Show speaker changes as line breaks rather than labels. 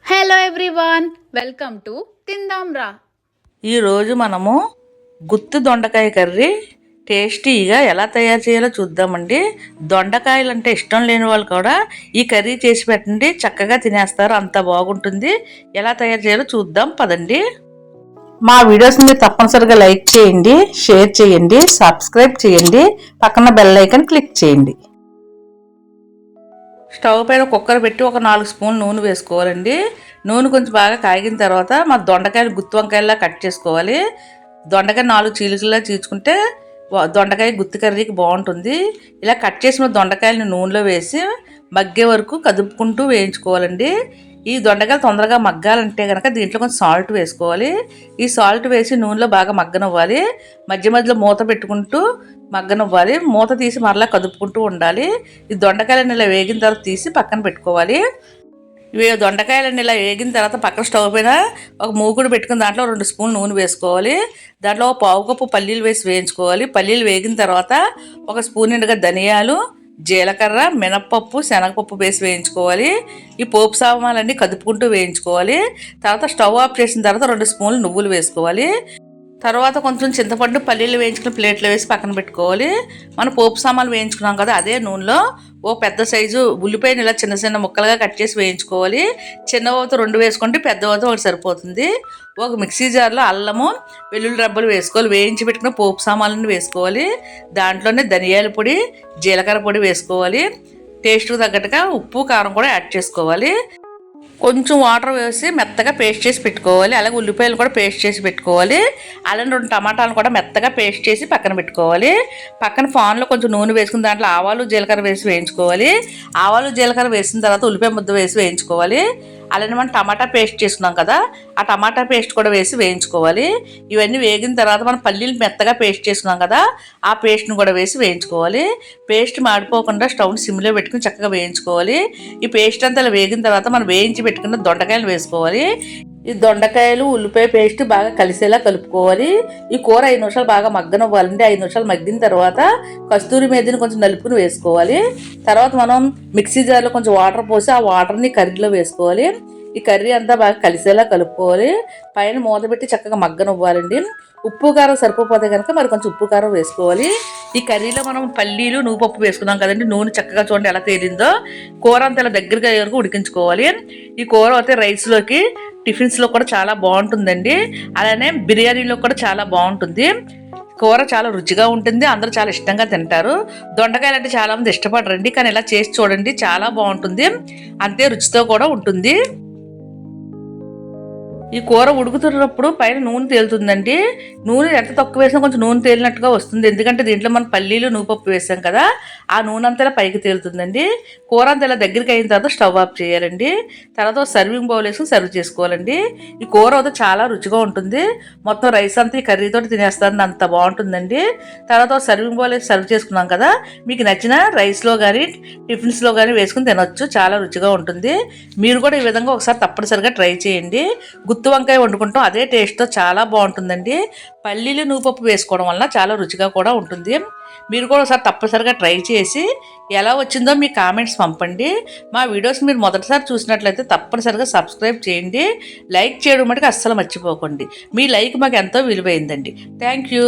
Hello everyone, welcome to తిందాంరా.
ఈరోజు మనము గుత్తి దొండకాయ కర్రీ టేస్టీగా ఎలా తయారు చేయాలో చూద్దామండి. దొండకాయలు అంటే ఇష్టం లేని వాళ్ళు కూడా ఈ కర్రీ చేసి పెట్టండి, చక్కగా తినేస్తారు, అంత బాగుంటుంది. ఎలా తయారు చేయాలో చూద్దాం పదండి. మా వీడియోస్ని మీరు తప్పనిసరిగా లైక్ చేయండి, షేర్ చేయండి, సబ్స్క్రైబ్ చేయండి, పక్కన బెల్ ఐకాన్ క్లిక్ చేయండి. స్టవ్ పైన కుక్కర్ పెట్టి ఒక 4 స్పూన్లు నూనె వేసుకోవాలండి. నూనె కొంచెం బాగా కాగిన తర్వాత మా దొండకాయలు గుత్తి వంకాయలా కట్ చేసుకోవాలి. దొండకాయ 4 చీలికల్లా చీల్చుకుంటే దొండకాయ గుత్తి కర్రీకి బాగుంటుంది. ఇలా కట్ చేసిన దొండకాయలను నూనెలో వేసి మగ్గే వరకు కదుపుకుంటూ వేయించుకోవాలండి. ఈ దొండకాయలు తొందరగా మగ్గాలంటే కనుక దీంట్లో కొంచెం సాల్ట్ వేసుకోవాలి. ఈ సాల్ట్ వేసి నూనెలో బాగా మగ్గనివ్వాలి. మధ్య మధ్యలో మూత పెట్టుకుంటూ మగ్గనివ్వాలి. మూత తీసి మరలా కదుపుకుంటూ ఉండాలి. ఈ దొండకాయలను ఇలా వేగిన తర్వాత తీసి పక్కన పెట్టుకోవాలి. ఇవి దొండకాయలన్నీ ఇలా వేగిన తర్వాత పక్కన స్టవ్ పైన ఒక మూకుడు పెట్టుకుని దాంట్లో 2 స్పూన్లు నూనె వేసుకోవాలి. దాంట్లో ఒక పావు కప్పు పల్లీలు వేసి వేయించుకోవాలి. పల్లీలు వేగిన తర్వాత ఒక స్పూన్ నిండుగా ధనియాలు, జీలకర్ర, మినప్పప్పు, శనగపప్పు వేసి వేయించుకోవాలి. ఈ పోపు సామాన్లన్నీ కదుపుకుంటూ వేయించుకోవాలి. తర్వాత స్టవ్ ఆఫ్ చేసిన తర్వాత 2 స్పూన్లు నువ్వులు వేసుకోవాలి. తర్వాత కొంచెం చింతపండు, పల్లీలు వేయించుకుని ప్లేట్లో వేసి పక్కన పెట్టుకోవాలి. మనం పోపు సామాన్లు వేయించుకున్నాం కదా, అదే నూనెలో ఓ పెద్ద సైజు ఉల్లిపాయను ఇలా చిన్న చిన్న ముక్కలుగా కట్ చేసి వేయించుకోవాలి. చిన్నవతో 2 వేసుకుంటే పెద్దవతో 1 సరిపోతుంది. ఒక మిక్సీ జార్లో అల్లము, వెల్లుల్లి రబ్బలు వేసుకోవాలి. వేయించి పెట్టుకున్న పోపు సామాన్లను వేసుకోవాలి. దాంట్లోనే ధనియాల పొడి, జీలకర్ర పొడి వేసుకోవాలి. టేస్ట్కి తగ్గట్టుగా ఉప్పు, కారం కూడా యాడ్ చేసుకోవాలి. కొంచెం వాటర్ వేసి మెత్తగా పేస్ట్ చేసి పెట్టుకోవాలి. అలాగే ఉల్లిపాయలు కూడా పేస్ట్ చేసి పెట్టుకోవాలి. అలానే 2 టమాటాలు కూడా మెత్తగా పేస్ట్ చేసి పక్కన పెట్టుకోవాలి. పక్కన పాన్లో కొంచెం నూనె వేసుకుని దాంట్లో ఆవాలు, జీలకర్ర వేసి వేయించుకోవాలి. ఆవాలు, జీలకర్ర వేసిన తర్వాత ఉల్లిపాయ ముద్ద వేసి వేయించుకోవాలి. అలానే మనం టమాటా పేస్ట్ చేసుకున్నాం కదా, ఆ టమాటా పేస్ట్ కూడా వేసి వేయించుకోవాలి. ఇవన్నీ వేగిన తర్వాత మనం పల్లీలు మెత్తగా పేస్ట్ చేసుకున్నాం కదా, ఆ పేస్ట్ని కూడా వేసి వేయించుకోవాలి. పేస్ట్ మాడిపోకుండా స్టవ్ని సిమ్లో పెట్టుకుని చక్కగా వేయించుకోవాలి. ఈ పేస్ట్ అంతా వేగిన తర్వాత మనం వేయించి పెట్టుకున్న దొండకాయలు వేసుకోవాలి. ఈ దొండకాయలు, ఉల్లిపాయ పేస్ట్ బాగా కలిసేలా కలుపుకోవాలి. ఈ కూర 5 నిమిషాలు బాగా మగ్గనివ్వాలండి. 5 నిమిషాలు మగ్గిన తర్వాత కస్తూరి మేతిని కొంచెం నలుపుకుని వేసుకోవాలి. తర్వాత మనం మిక్సీ జార్లో కొంచెం వాటర్ పోసి ఆ వాటర్ని కర్రీలో వేసుకోవాలి. ఈ కర్రీ అంతా బాగా కలిసేలా కలుపుకోవాలి. పైన మూత పెట్టి చక్కగా మగ్గనివ్వాలండి. ఉప్పు కారం సరిపోతే కనుక మరి కొంచెం ఉప్పు కారం వేసుకోవాలి. ఈ కర్రీలో మనం పల్లీలు, నువ్వుపప్పు వేసుకున్నాం కదండి. నూనె చక్కగా చూడండి ఎలా తేలిందో. కూర అంతా ఇలా దగ్గరగా వరకు ఉడికించుకోవాలి. ఈ కూర అయితే రైస్లోకి, టిఫిన్స్లో కూడా చాలా బాగుంటుందండి. అలానే బిర్యానీలో కూడా చాలా బాగుంటుంది. కూర చాలా రుచిగా ఉంటుంది. అందరూ చాలా ఇష్టంగా తింటారు. దొండకాయలు అంటే చాలా మంది ఇష్టపడరండి, కానీ ఇలా చేసి చూడండి, చాలా బాగుంటుంది. అంతే రుచితో కూడా ఉంటుంది. ఈ కూర ఉడుకుతున్నప్పుడు పైన నూనె తేలుతుందండి. నూనె ఎంత తక్కువ వేసినా కొంచెం నూనె తేలినట్టుగా వస్తుంది. ఎందుకంటే దీంట్లో మనం పల్లీలు, నువ్వుపప్పు వేసాం కదా, ఆ నూనె అంతా పైకి తేలుతుందండి. కూర అంతా ఇలా దగ్గరికి అయిన తర్వాత స్టవ్ ఆఫ్ చేయాలండి. తర్వాత సర్వింగ్ బౌల్ వేసుకుని సర్వ్ చేసుకోవాలండి. ఈ కూర అయితే చాలా రుచిగా ఉంటుంది. మొత్తం రైస్ అంతా ఈ కర్రీతో తినేస్తారని అంత బాగుంటుందండి. తర్వాత సర్వింగ్ బౌల్ వేసి సర్వ్ చేసుకున్నాం కదా, మీకు నచ్చిన రైస్లో కానీ టిఫిన్స్లో కానీ వేసుకుని తినొచ్చు. చాలా రుచిగా ఉంటుంది. మీరు కూడా ఈ విధంగా ఒకసారి తప్పనిసరిగా ట్రై చేయండి. గుత్తి వంకాయ వండుకుంటాం, అదే టేస్ట్తో చాలా బాగుంటుందండి. పల్లీలు, నువ్వుపప్పు వేసుకోవడం వల్ల చాలా రుచిగా కూడా ఉంటుంది. మీరు కూడా ఒకసారి తప్పనిసరిగా ట్రై చేసి ఎలా వచ్చిందో మీ కామెంట్స్ పంపండి. మా వీడియోస్ మీరు మొదటిసారి చూసినట్లయితే తప్పనిసరిగా సబ్స్క్రైబ్ చేయండి. లైక్ చేయడం మటుకు అస్సలు మర్చిపోకండి. మీ లైక్ మాకు ఎంతో విలువైందండి. Thank you.